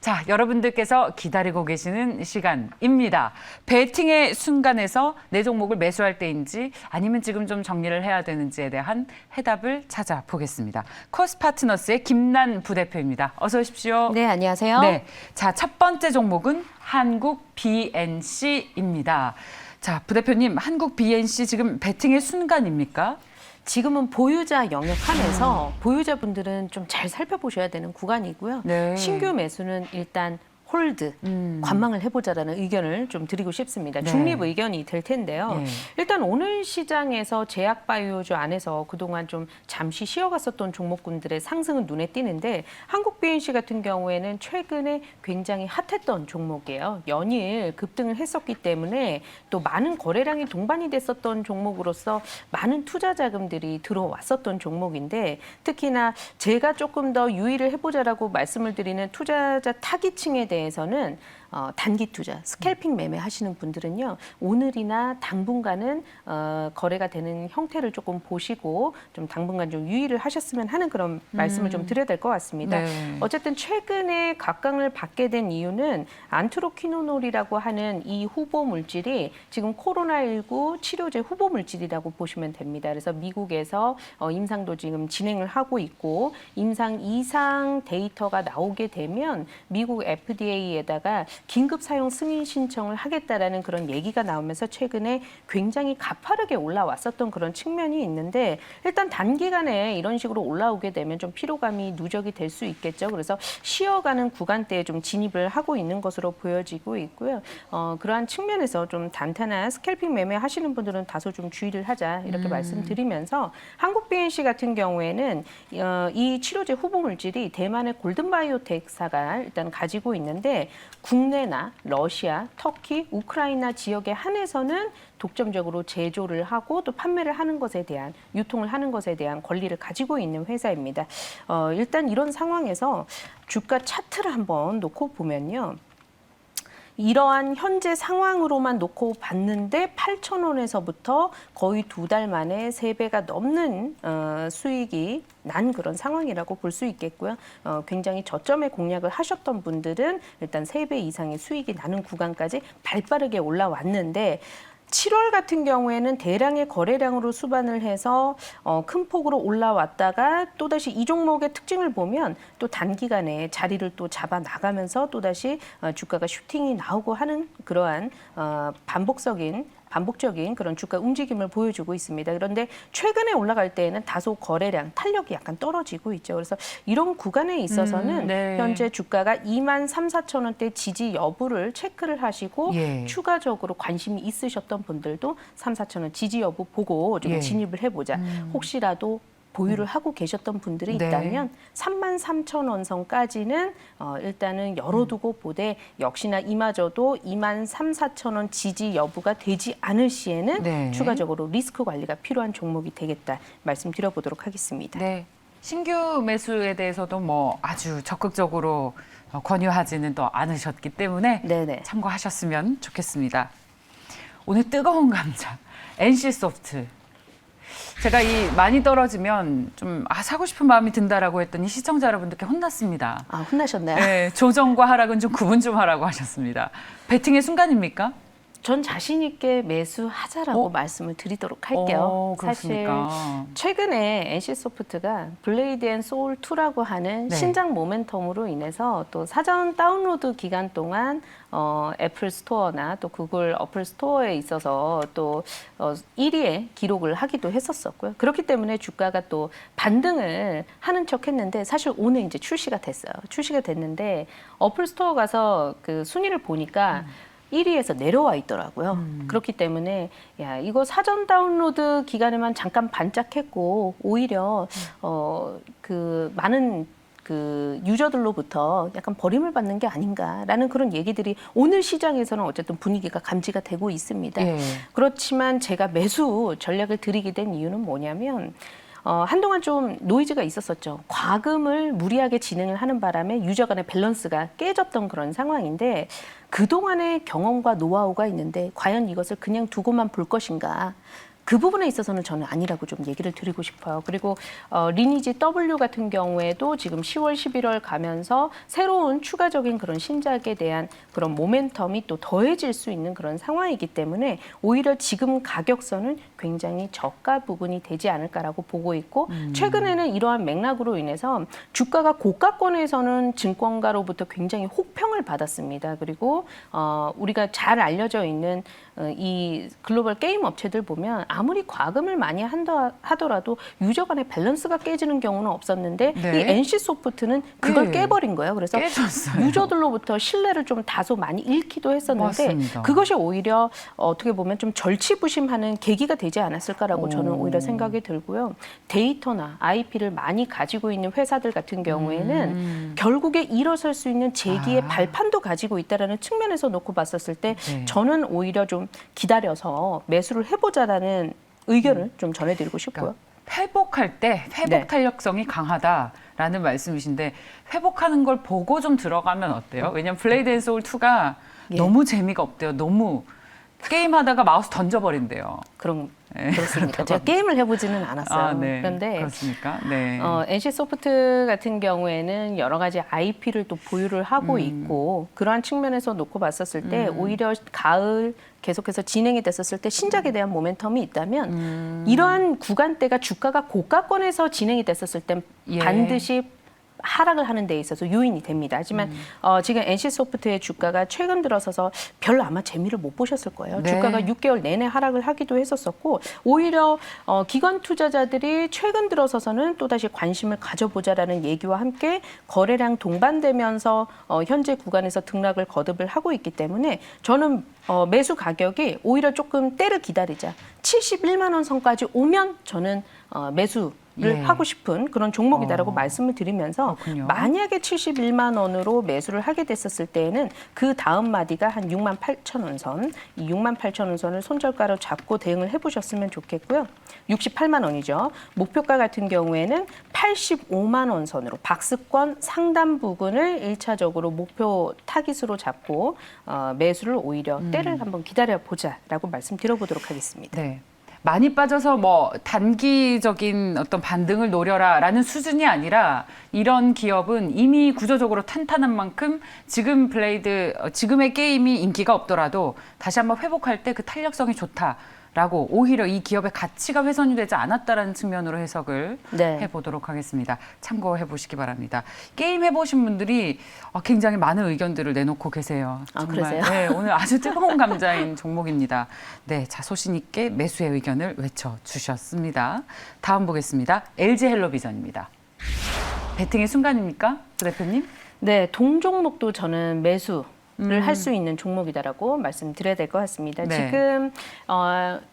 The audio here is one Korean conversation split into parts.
자, 여러분들께서 기다리고 계시는 시간입니다. 베팅의 순간에서 내 종목을 매수할 때인지 아니면 지금 좀 정리를 해야 되는지에 대한 해답을 찾아보겠습니다. 코스파트너스의 김난 부대표입니다. 어서 오십시오. 네, 안녕하세요. 네, 자, 첫 번째 종목은 한국 BNC입니다. 자, 부대표님, 한국 BNC 지금 베팅의 순간입니까? 지금은 보유자 영역 안에서 보유자분들은 좀 잘 살펴보셔야 되는 구간이고요. 네. 신규 매수는 일단 홀드, 관망을 해보자라는 의견을 좀 드리고 싶습니다. 네. 중립 의견이 될 텐데요. 네. 일단 오늘 시장에서 제약바이오주 안에서 그동안 좀 잠시 쉬어갔었던 종목군들의 상승은 눈에 띄는데 한국 BNC 같은 경우에는 최근에 굉장히 핫했던 종목이에요. 연일 급등을 했었기 때문에 또 많은 거래량이 동반이 됐었던 종목으로서 많은 투자 자금들이 들어왔었던 종목인데 특히나 제가 조금 더 유의를 해보자라고 말씀을 드리는 투자자 타깃층에 대해서는 단기 투자, 스캘핑 매매 하시는 분들은요, 오늘이나 당분간은 거래가 되는 형태를 조금 보시고 좀 당분간 좀 유의를 하셨으면 하는 그런 말씀을 좀 드려야 될 것 같습니다. 네. 어쨌든 최근에 각광을 받게 된 이유는 안트로퀴노놀이라고 하는 이 후보 물질이 지금 코로나19 치료제 후보 물질이라고 보시면 됩니다. 그래서 미국에서 임상도 지금 진행을 하고 있고 임상 이상 데이터가 나오게 되면 미국 FDA에다가 긴급 사용 승인 신청을 하겠다라는 그런 얘기가 나오면서 최근에 굉장히 가파르게 올라왔었던 그런 측면이 있는데 일단 단기간에 이런 식으로 올라오게 되면 좀 피로감이 누적이 될 수 있겠죠. 그래서 쉬어가는 구간대에 좀 진입을 하고 있는 것으로 보여지고 있고요. 그러한 측면에서 좀 단타나 스캘핑 매매 하시는 분들은 다소 좀 주의를 하자 이렇게 말씀드리면서 한국 BNC 같은 경우에는 이 치료제 후보 물질이 대만의 골든바이오텍사가 일단 가지고 있는데 국내나 러시아, 터키, 우크라이나 지역에 한해서는 독점적으로 제조를 하고 또 판매를 하는 것에 대한 유통을 하는 것에 대한 권리를 가지고 있는 회사입니다. 일단 이런 상황에서 주가 차트를 한번 놓고 보면요. 이러한 현재 상황으로만 놓고 봤는데 8,000원에서부터 거의 2달 만에 3배가 넘는 수익이 난 그런 상황이라고 볼 수 있겠고요. 굉장히 저점에 공략을 하셨던 분들은 일단 3배 이상의 수익이 나는 구간까지 발빠르게 올라왔는데 7월 같은 경우에는 대량의 거래량으로 수반을 해서 큰 폭으로 올라왔다가 또다시 이 종목의 특징을 보면 또 단기간에 자리를 또 잡아 나가면서 또다시 주가가 슈팅이 나오고 하는 그러한 반복적인 그런 주가 움직임을 보여주고 있습니다. 그런데 최근에 올라갈 때에는 다소 거래량, 탄력이 약간 떨어지고 있죠. 그래서 이런 구간에 있어서는 네. 현재 주가가 2만 3, 4천 원대 지지 여부를 체크를 하시고 예. 추가적으로 관심이 있으셨던 분들도 3, 4천 원 지지 여부 보고 좀 예. 진입을 해보자. 혹시라도 보유를 하고 계셨던 분들이 네. 있다면 3만 3천 원 선까지는 일단은 열어두고 보되 역시나 이마저도 2만 3, 4천 원 지지 여부가 되지 않을 시에는 네. 추가적으로 리스크 관리가 필요한 종목이 되겠다 말씀드려보도록 하겠습니다. 네. 신규 매수에 대해서도 뭐 아주 적극적으로 권유하지는 또 않으셨기 때문에 네네. 참고하셨으면 좋겠습니다. 오늘 뜨거운 감자, NC소프트. 제가 이 많이 떨어지면 좀 사고 싶은 마음이 든다라고 했더니 시청자 여러분들께 혼났습니다. 아, 혼나셨나요? 네, 조정과 하락은 좀 구분 좀 하라고 하셨습니다. 베팅의 순간입니까? 전 자신 있게 매수하자라고 말씀을 드리도록 할게요. 사실 그렇습니까? 최근에 NC소프트가 블레이드 앤 소울 2라고 하는 네. 신작 모멘텀으로 인해서 또 사전 다운로드 기간 동안 애플 스토어나 또 구글 어플 스토어에 있어서 또 1위에 기록을 하기도 했었었고요. 그렇기 때문에 주가가 또 반등을 하는 척했는데 사실 오늘 이제 출시가 됐어요. 출시가 됐는데 어플 스토어 가서 그 순위를 보니까 1위에서 내려와 있더라고요. 그렇기 때문에 야 이거 사전 다운로드 기간에만 잠깐 반짝했고 오히려 그 많은 그 유저들로부터 약간 버림을 받는 게 아닌가라는 그런 얘기들이 오늘 시장에서는 어쨌든 분위기가 감지가 되고 있습니다. 예. 그렇지만 제가 매수 전략을 드리게 된 이유는 뭐냐면 한동안 좀 노이즈가 있었었죠. 과금을 무리하게 진행을 하는 바람에 유저 간의 밸런스가 깨졌던 그런 상황인데 그동안의 경험과 노하우가 있는데 과연 이것을 그냥 두고만 볼 것인가. 그 부분에 있어서는 저는 아니라고 좀 얘기를 드리고 싶어요. 그리고 리니지 W 같은 경우에도 지금 10월, 11월 가면서 새로운 추가적인 그런 신작에 대한 그런 모멘텀이 또 더해질 수 있는 그런 상황이기 때문에 오히려 지금 가격선은 굉장히 저가 부분이 되지 않을까라고 보고 있고 최근에는 이러한 맥락으로 인해서 주가가 고가권에서는 증권가로부터 굉장히 혹평을 받았습니다. 그리고 우리가 잘 알려져 있는 이 글로벌 게임 업체들 보면 아무리 과금을 많이 하더라도 유저 간의 밸런스가 깨지는 경우는 없었는데 네. 이 NC소프트는 그걸 예. 깨버린 거예요. 그래서 깨졌어요. 유저들로부터 신뢰를 좀 다소 많이 잃기도 했었는데 맞습니다. 그것이 오히려 어떻게 보면 좀 절치부심하는 계기가 되지 않았을까라고 저는 오. 오히려 생각이 들고요. 데이터나 IP를 많이 가지고 있는 회사들 같은 경우에는 결국에 일어설 수 있는 재기의 발판도 가지고 있다라는 측면에서 놓고 봤었을 때 네. 저는 오히려 좀 기다려서 매수를 해보자라는 의견을 좀 전해드리고 싶고요. 그러니까 회복할 때 회복 네. 탄력성이 강하다라는 말씀이신데 회복하는 걸 보고 좀 들어가면 어때요? 왜냐면 블레이드 앤 소울 2가 예. 너무 재미가 없대요. 너무 게임하다가 마우스 던져버린대요. 그렇습니다. 제가 게임을 해보지는 않았어요. 아, 네. 그런데 그렇습니까? 네. NC소프트 같은 경우에는 여러 가지 IP를 또 보유를 하고 있고 그러한 측면에서 놓고 봤었을 때 오히려 가을 계속해서 진행이 됐었을 때 신작에 대한 모멘텀이 있다면 이러한 구간대가 주가가 고가권에서 진행이 됐었을 때 예. 반드시 하락을 하는 데 있어서 요인이 됩니다. 하지만 지금 NC소프트의 주가가 최근 들어서서 별로 아마 재미를 못 보셨을 거예요. 네. 주가가 6개월 내내 하락을 하기도 했었었고 오히려 기관 투자자들이 최근 들어서서는 또다시 관심을 가져보자라는 얘기와 함께 거래량 동반되면서 현재 구간에서 등락을 거듭을 하고 있기 때문에 저는 매수 가격이 오히려 조금 때를 기다리자 71만 원 선까지 오면 저는 매수 를 예. 하고 싶은 그런 종목이다라고 말씀을 드리면서 그렇군요. 만약에 71만 원으로 매수를 하게 됐었을 때에는 그 다음 마디가 한 6만 8천 원 선, 이 6만 8천 원 선을 손절가로 잡고 대응을 해보셨으면 좋겠고요. 68만 원이죠. 목표가 같은 경우에는 85만 원 선으로 박스권 상단 부근을 1차적으로 목표 타깃으로 잡고 매수를 오히려 때를 한번 기다려보자라고 말씀드려보도록 하겠습니다. 네. 많이 빠져서 뭐 단기적인 어떤 반등을 노려라라는 수준이 아니라 이런 기업은 이미 구조적으로 탄탄한 만큼 지금 지금의 게임이 인기가 없더라도 다시 한번 회복할 때 그 탄력성이 좋다라고 오히려 이 기업의 가치가 훼손이 되지 않았다라는 측면으로 해석을 네. 해보도록 하겠습니다. 참고해 보시기 바랍니다. 게임 해보신 분들이 굉장히 많은 의견들을 내놓고 계세요. 아, 그러세요? 네, 오늘 아주 뜨거운 감자인 종목입니다. 네, 자 소신 있게 매수의 의견을 외쳐주셨습니다. 다음 보겠습니다. LG 헬로비전입니다. 배팅의 순간입니까, 그 대표님? 네, 동종목도 저는 매수를 할 수 있는 종목이다라고 말씀드려야 될 것 같습니다. 네. 지금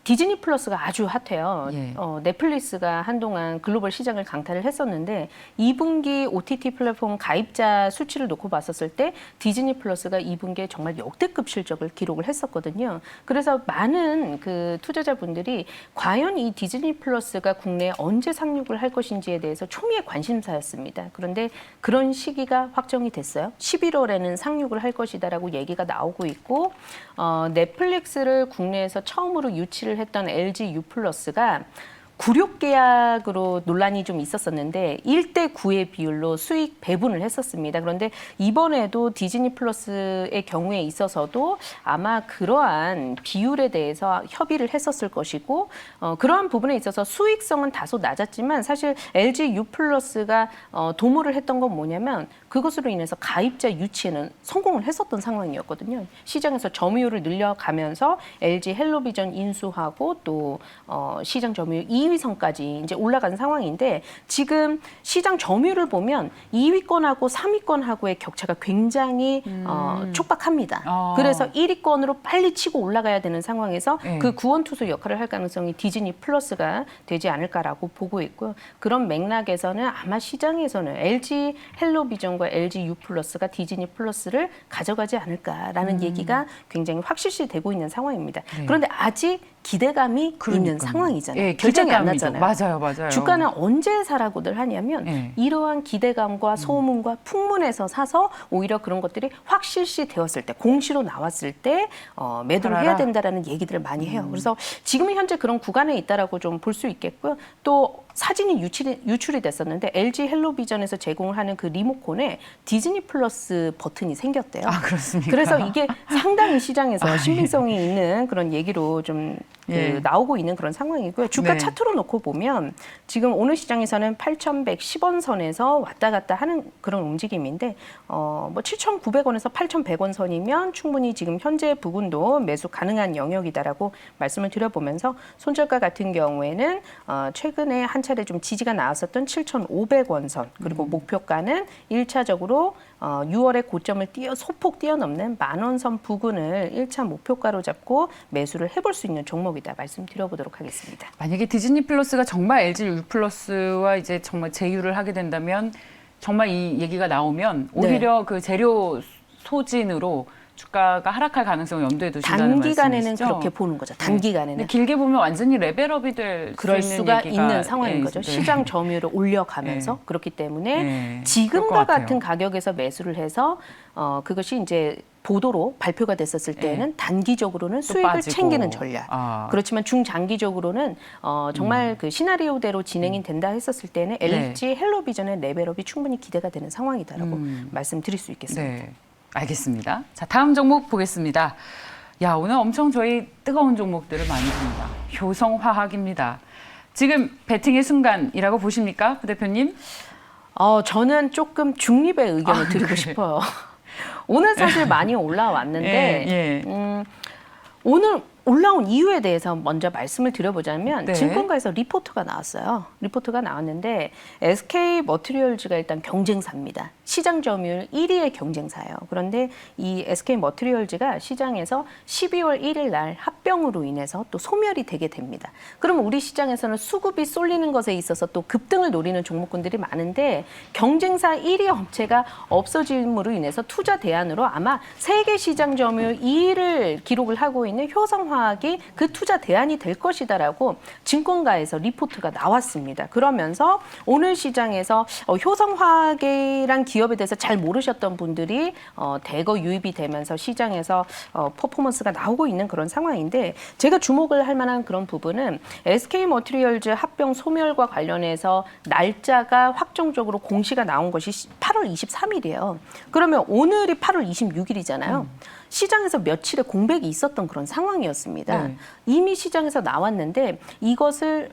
디즈니 플러스가 아주 핫해요. 예. 넷플릭스가 한동안 글로벌 시장을 강타를 했었는데 2분기 OTT 플랫폼 가입자 수치를 놓고 봤었을 때 디즈니 플러스가 2분기에 정말 역대급 실적을 기록을 했었거든요. 그래서 많은 그 투자자분들이 과연 이 디즈니 플러스가 국내에 언제 상륙을 할 것인지에 대해서 초미의 관심사였습니다. 그런데 그런 시기가 확정이 됐어요. 11월에는 상륙을 할 것이다. 라고 얘기가 나오고 있고 넷플릭스를 국내에서 처음으로 유치를 했던 LG U+가 굴욕 계약으로 논란이 좀 있었었는데 1대9의 비율로 수익 배분을 했었습니다. 그런데 이번에도 디즈니 플러스의 경우에 있어서도 아마 그러한 비율에 대해서 협의를 했었을 것이고 그러한 부분에 있어서 수익성은 다소 낮았지만 사실 LG U+가 도모를 했던 건 뭐냐면 그것으로 인해서 가입자 유치에는 성공을 했었던 상황이었거든요. 시장에서 점유율을 늘려가면서 LG 헬로비전 인수하고 또 시장 점유율 2위선까지 이제 올라간 상황인데 지금 시장 점유율을 보면 2위권하고 3위권하고의 격차가 굉장히 촉박합니다. 그래서 1위권으로 빨리 치고 올라가야 되는 상황에서 네. 그 구원투수 역할을 할 가능성이 디즈니 플러스가 되지 않을까라고 보고 있고요. 그런 맥락에서는 아마 시장에서는 LG 헬로비전과 LG U+가 디즈니 플러스를 가져가지 않을까라는 얘기가 굉장히 확실시 되고 있는 상황입니다. 네. 그런데 아직 기대감이 있는 상황이잖아요. 예, 결정이 안 기대감이죠. 나잖아요. 맞아요. 주가는 언제 사라고들 하냐면 예. 이러한 기대감과 소문과 풍문에서 사서 오히려 그런 것들이 확 실시되었을 때, 공시로 나왔을 때 매도를 해야 된다라는 얘기들을 많이 해요. 그래서 지금은 현재 그런 구간에 있다라고 좀 볼 수 있겠고요. 또 사진이 유출이 됐었는데 LG 헬로비전에서 제공을 하는 그 리모컨에 디즈니 플러스 버튼이 생겼대요. 아, 그렇습니까? 그래서 이게 상당히 시장에서 신빙성이 있는 그런 얘기로 좀 나오고 있는 그런 상황이고요. 주가 네. 차트로 놓고 보면 지금 오늘 시장에서는 8,110원 선에서 왔다 갔다 하는 그런 움직임인데 뭐 7,900원에서 8,100원 선이면 충분히 지금 현재 부분도 매수 가능한 영역이다라고 말씀을 드려보면서 손절가 같은 경우에는 최근에 한 차례 좀 지지가 나왔었던 7,500원 선 그리고 목표가는 1차적으로 6월의 고점을 소폭 뛰어넘는 10,000원 선 부근을 1차 목표가로 잡고 매수를 해볼 수 있는 종목이다 말씀드려보도록 하겠습니다. 만약에 디즈니 플러스가 정말 LG U 플러스와 이제 정말 제휴를 하게 된다면 정말 이 얘기가 나오면 오히려 그 재료 소진으로 주가가 하락할 가능성을 염두에 두신다는 단기간에는 말씀이시죠? 그렇게 보는 거죠. 단기간에는. 근데 길게 보면 완전히 레벨업이 될 그럴 수 수가 얘기가, 있는 상황인 거죠. 네. 시장 점유율을 올려가면서. 네. 그렇기 때문에 네. 지금과 그럴 것 같아요. 같은 가격에서 매수를 해서 그것이 이제 보도로 발표가 됐었을 때는 단기적으로는 수익을 빠지고. 챙기는 전략. 그렇지만 중장기적으로는 정말 그 시나리오대로 진행이 된다 했었을 때는 LG 헬로비전의 레벨업이 충분히 기대가 되는 상황이다라고 말씀드릴 수 있겠습니다. 네. 알겠습니다. 자, 다음 종목 보겠습니다. 야, 오늘 엄청 저희 뜨거운 종목들을 많이 봅니다. 효성화학입니다. 지금 배팅의 순간이라고 보십니까, 부 대표님? 저는 조금 중립의 의견을 드리고 싶어요. 오늘 사실 많이 올라왔는데 오늘 올라온 이유에 대해서 먼저 말씀을 드려보자면 증권가에서 리포트가 나왔어요. 리포트가 나왔는데 SK 머티리얼즈가 일단 경쟁사입니다. 시장 점유율 1위의 경쟁사예요. 그런데 이 SK 머티리얼즈가 시장에서 12월 1일 날 합병으로 인해서 또 소멸이 되게 됩니다. 그러면 우리 시장에서는 수급이 쏠리는 것에 있어서 또 급등을 노리는 종목군들이 많은데 경쟁사 1위 업체가 없어짐으로 인해서 투자 대안으로 아마 세계 시장 점유율 2위를 기록을 하고 있는 효성화학이 그 투자 대안이 될 것이다라고 증권가에서 리포트가 나왔습니다. 그러면서 오늘 시장에서 효성화학이란 기업에 대해서 잘 모르셨던 분들이 대거 유입이 되면서 시장에서 퍼포먼스가 나오고 있는 그런 상황인데 제가 주목을 할 만한 그런 부분은 SK 머티리얼즈 합병 소멸과 관련해서 날짜가 확정적으로 공시가 나온 것이 8월 23일이에요. 그러면 오늘이 8월 26일이잖아요. 시장에서 며칠의 공백이 있었던 그런 상황이었습니다. 이미 시장에서 나왔는데 이것을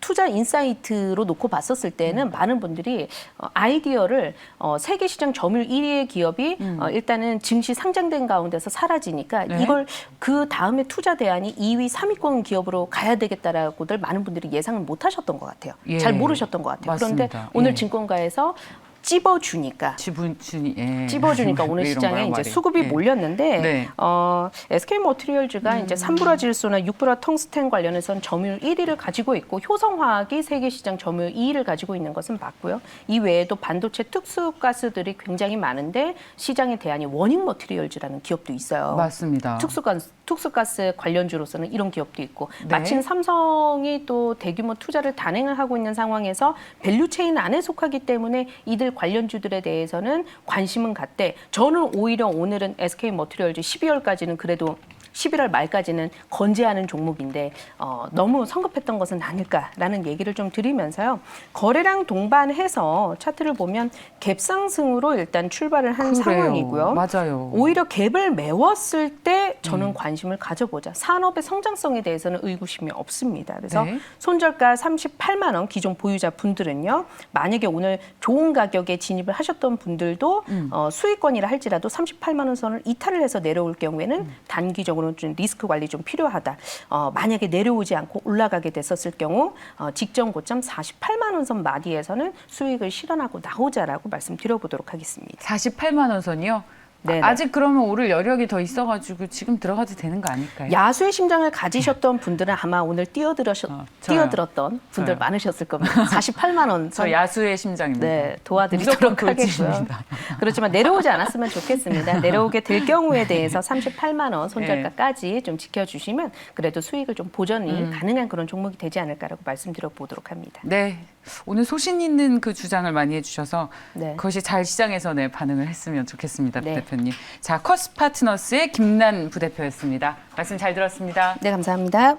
투자 인사이트로 놓고 봤었을 때는 많은 분들이 아이디어를 세계 시장 점유율 1위의 기업이 일단은 증시 상장된 가운데서 사라지니까 이걸 그 다음에 투자 대안이 2위, 3위권 기업으로 가야 되겠다라고들 많은 분들이 예상을 못 하셨던 것 같아요. 잘 모르셨던 것 같아요. 맞습니다. 그런데 오늘 증권가에서 찝어주니까 오늘 시장에 이제 수급이 몰렸는데 SK 머티리얼즈가 이제 산브라 질소나 육브라 텅스텐 관련해서는 점유율 1위를 가지고 있고 효성화학이 세계 시장 점유율 2위를 가지고 있는 것은 맞고요. 이 외에도 반도체 특수가스들이 굉장히 많은데 시장의 대안이 워닝 머티리얼즈라는 기업도 있어요. 맞습니다. 특수가스 관련주로서는 이런 기업도 있고 마침 삼성이 또 대규모 투자를 단행을 하고 있는 상황에서 밸류체인 안에 속하기 때문에 이들 관련주들에 대해서는 관심은 갖되 저는 오히려 오늘은 SK 머티리얼즈 12월까지는 그래도 11월 말까지는 건재하는 종목인데 너무 성급했던 것은 아닐까라는 얘기를 좀 드리면서요. 거래량 동반해서 차트를 보면 갭상승으로 일단 출발을 한 상황이고요. 맞아요. 오히려 갭을 메웠을 때 저는 관심을 가져보자. 산업의 성장성에 대해서는 의구심이 없습니다. 그래서 손절가 38만 원 기존 보유자 분들은요. 만약에 오늘 좋은 가격에 진입을 하셨던 분들도 수익권이라 할지라도 38만 원 선을 이탈을 해서 내려올 경우에는 단기적으로 좀 리스크 관리 좀 필요하다. 만약에 내려오지 않고 올라가게 됐었을 경우 직전 고점 48만 원 선 마디에서는 수익을 실현하고 나오자라고 말씀드려보도록 하겠습니다. 48만 원 선이요? 네네. 아직 그러면 오를 여력이 더 있어가지고 지금 들어가도 되는 거 아닐까요? 야수의 심장을 가지셨던 분들은 아마 오늘 저요. 뛰어들었던 분들 저요. 많으셨을 겁니다. 48만 원. 저 야수의 심장입니다. 네, 도와드리도록 무조건 하겠고요. 돌진입니다. 그렇지만 내려오지 않았으면 좋겠습니다. 내려오게 될 경우에 대해서 38만 원 손절가까지 좀 지켜주시면 그래도 수익을 좀 보전이 가능한 그런 종목이 되지 않을까라고 말씀드려 보도록 합니다. 네, 오늘 소신 있는 그 주장을 많이 해주셔서 네. 그것이 잘 시장에서 반응을 했으면 좋겠습니다, 네. 부대표님. 자, 커스파트너스의 김난 부대표였습니다. 말씀 잘 들었습니다. 네, 감사합니다.